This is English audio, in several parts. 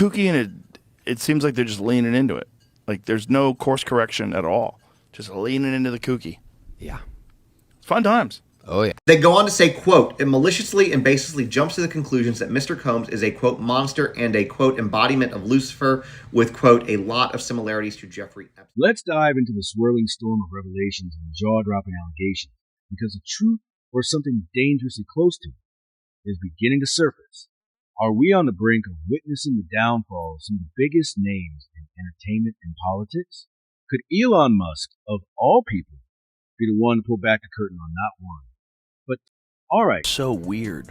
kooky, and it seems like they're just leaning into it. Like there's no course correction at all. Just leaning into the kooky. Yeah. It's fun times. Oh, yeah. They go on to say, quote, it maliciously and baselessly jumps to the conclusions that Mr. Combs is a, quote, monster and a, quote, embodiment of Lucifer with, quote, a lot of similarities to Jeffrey Epstein. Let's dive into the swirling storm of revelations and jaw-dropping allegations, because the truth, or something dangerously close to it, is beginning to surface. Are we on the brink of witnessing the downfall of some of the biggest names in entertainment and politics? Could Elon Musk, of all people, be the one to pull back the curtain on that one? But, all right. So weird.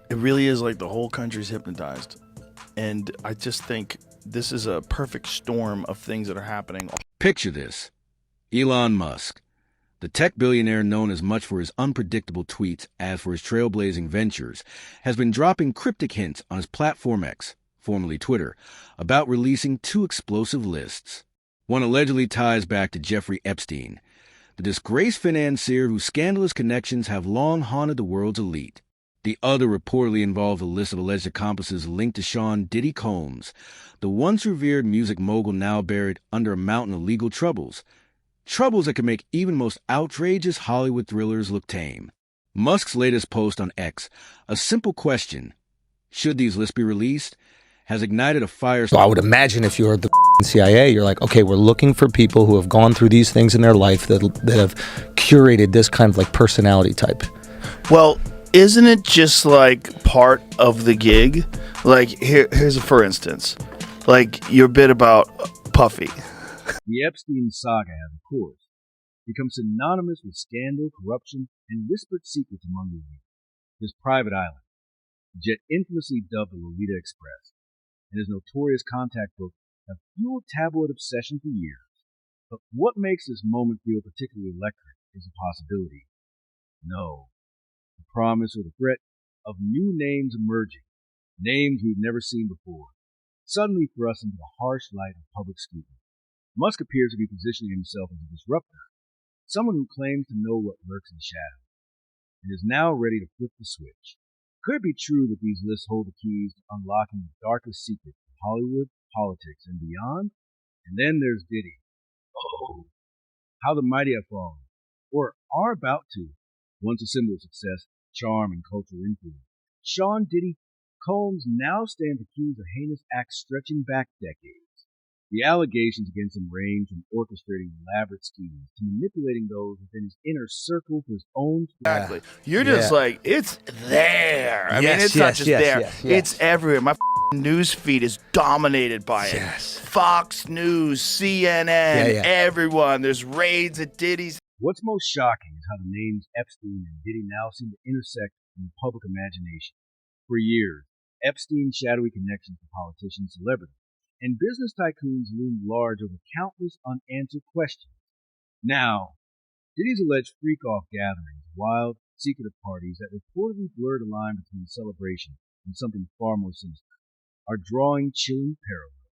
It really is like the whole country's hypnotized. And I just think this is a perfect storm of things that are happening. Picture this. Elon Musk, the tech billionaire known as much for his unpredictable tweets as for his trailblazing ventures, has been dropping cryptic hints on his platform X, formerly Twitter, about releasing 2 explosive lists. One allegedly ties back to Jeffrey Epstein, the disgraced financier whose scandalous connections have long haunted the world's elite. The other reportedly involved a list of alleged accomplices linked to Sean Diddy Combs, the once revered music mogul now buried under a mountain of legal troubles. Troubles that could make even most outrageous Hollywood thrillers look tame. Musk's latest post on X, a simple question, should these lists be released, has ignited a firestorm. So I would imagine if you're the CIA, you're like, okay, we're looking for people who have gone through these things in their life that have curated this kind of like personality type. Well, isn't it just like part of the gig? Like here's a for instance, like your bit about Puffy. The Epstein saga has, of course, become synonymous with scandal, corruption, and whispered secrets among the elite. His private island, jet infamously dubbed the Lolita Express, and his notorious contact book have fueled tabloid obsession for years. But what makes this moment feel particularly electric is a possibility. No, the promise or the threat of new names emerging, names we've never seen before, suddenly thrust into the harsh light of public scrutiny. Musk appears to be positioning himself as a disruptor, someone who claims to know what lurks in shadow, and is now ready to flip the switch. Could it be true that these lists hold the keys to unlocking the darkest secrets of Hollywood, politics, and beyond? And then there's Diddy. Oh, how the mighty have fallen, or are about to. Once a symbol of success, charm, and cultural influence, Sean Diddy Combs now stands accused of heinous acts stretching back decades. The allegations against him range from orchestrating elaborate schemes to manipulating those within his inner circle for his own. Exactly. You're just like, it's there. I mean, it's not just there. Yes. It's everywhere. My news feed is dominated by it. Yes. Fox News, CNN, everyone. There's raids at Diddy's. What's most shocking is how the names Epstein and Diddy now seem to intersect in the public imagination. For years, Epstein's shadowy connections to politicians, celebrities, and business tycoons loomed large over countless unanswered questions. Now, Diddy's alleged freak-off gatherings, wild, secretive parties that reportedly blurred the line between celebration and something far more sinister, are drawing chilling parallels.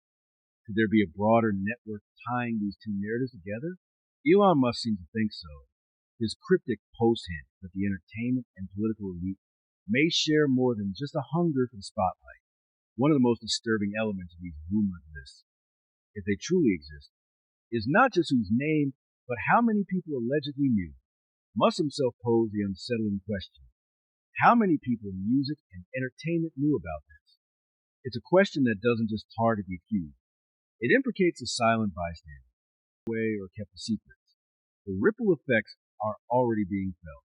Could there be a broader network tying these two narratives together? Elon Musk seems to think so. His cryptic post hint that the entertainment and political elite may share more than just a hunger for the spotlight. One of the most disturbing elements of these rumored lists, if they truly exist, is not just whose name, but how many people allegedly knew. Musk himself posed the unsettling question. How many people in music and entertainment knew about this? It's a question that doesn't just target the accused. It implicates the silent bystander, or kept a secret. The ripple effects are already being felt.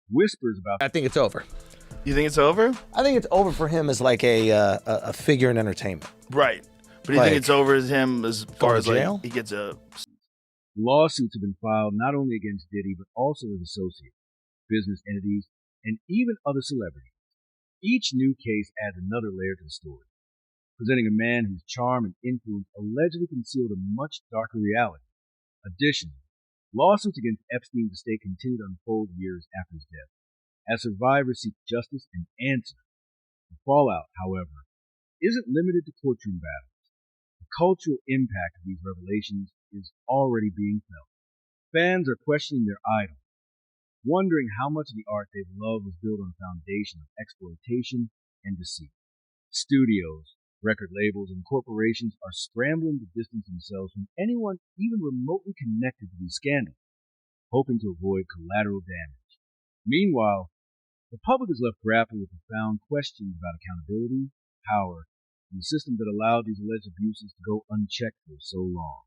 Whispers about... I think it's over. You think it's over? I think it's over for him as like a figure in entertainment. Right. But do you think it's over as him as far as jail? like he gets a... Lawsuits have been filed not only against Diddy, but also his associates, business entities, and even other celebrities. Each new case adds another layer to the story, presenting a man whose charm and influence allegedly concealed a much darker reality. Additionally, lawsuits against Epstein's estate continue to unfold years after his death, as survivors seek justice and answers. The fallout, however, isn't limited to courtroom battles. The cultural impact of these revelations is already being felt. Fans are questioning their idols, wondering how much of the art they've loved was built on a foundation of exploitation and deceit. Studios, Record labels and corporations are scrambling to distance themselves from anyone even remotely connected to these scandals, hoping to avoid collateral damage. Meanwhile, the public is left grappling with profound questions about accountability, power, and the system that allowed these alleged abuses to go unchecked for so long.